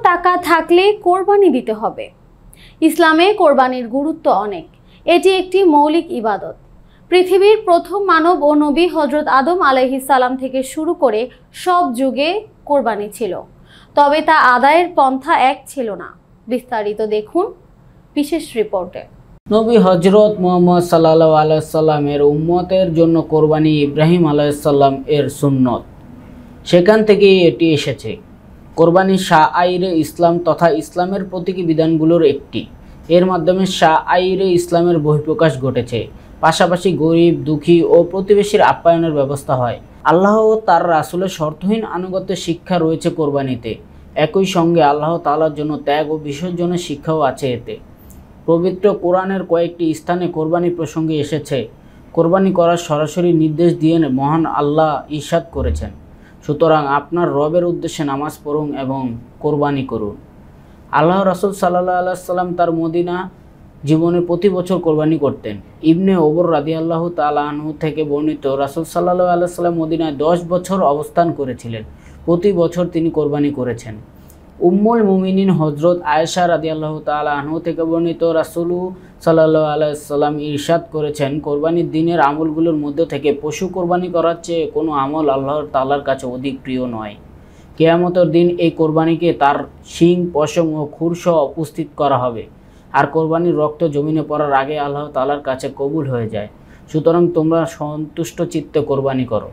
টাকা থাকলে কোরবানি দিতে হবে। ইসলামে কোরবানির গুরুত্ব অনেক। এটি একটি মৌলিক ইবাদত। পৃথিবীর প্রথম মানব ও নবী হযরত আদম আলাইহিস সালাম থেকে শুরু করে সব যুগে কোরবানি ছিল, তবে তা আদায়ের পন্থা এক ছিল না। বিস্তারিত দেখুন বিশেষ রিপোর্টে। নবী হযরত মুহাম্মদ সাল্লাল্লাহু আলাইহি ওয়াসাল্লামের উম্মতের জন্য কোরবানি ইব্রাহিম আলাইহিস সালাম এর সুন্নত, সেখান থেকেই এটি এসেছে। কোরবানি শাআইরে ইসলাম তথা ইসলামের প্রতীকী বিধানগুলোর একটি। এর মাধ্যমে শাআইরে ইসলামের বহিঃপ্রকাশ ঘটেছে, পাশাপাশি গরিব, দুঃখী ও প্রতিবেশীর আপ্যায়নের ব্যবস্থা হয়। আল্লাহ ও তার রাসূলের শর্তহীন আনুগত্যের শিক্ষা রয়েছে কোরবানিতে। একই সঙ্গে আল্লাহ তাআলার জন্য ত্যাগ ও বিসর্জনের শিক্ষাও আছে এতে। পবিত্র কোরআনের কয়েকটি স্থানে কোরবানি প্রসঙ্গে এসেছে। কোরবানি করার সরাসরি নির্দেশ দিয়ে মহান আল্লাহ ইরশাদ করেছেন, সুতরাং আপনার রবের উদ্দেশ্যে নামাজ পড়ুন এবং কোরবানি করুন। আল্লাহ রাসূল সাল্লাল্লাহু আলাইহি ওয়াসাল্লাম তার মদিনা জীবনে প্রতি বছর কোরবানি করতেন। ইবনে ওমর রাদিয়াল্লাহু তাআলা আনহু থেকে বর্ণিত, রাসূল সাল্লাল্লাহু আলাইহি ওয়াসাল্লাম মদিনায় 10 বছর অবস্থান করেছিলেন। প্রতি বছর তিনি কোরবানি করেছেন। উম্মুল মুমিনিন হযরত আয়েশা রাদিয়াল্লাহু তাআলা আনহা থেকে বর্ণিত, রাসূল সাল্লাল্লাহু আলাইহি ওয়াসাল্লাম ইরশাদ করেছেন, কোরবানির দিনের আমলগুলোর মধ্যে থেকে পশু কোরবানি করার চেয়ে কোনো আমল আল্লাহ তাআলার কাছে অধিক প্রিয় নয়। কিয়ামতের দিন এই কোরবানিকে তার শিং, পশম ও খুরসহ উপস্থিত করা হবে, আর কোরবানির রক্ত জমিনে পড়ার আগে আল্লাহ তাআলার কাছে কবুল হয়ে যায়। সুতরাং তোমরা সন্তুষ্ট চিত্তে কোরবানি করো।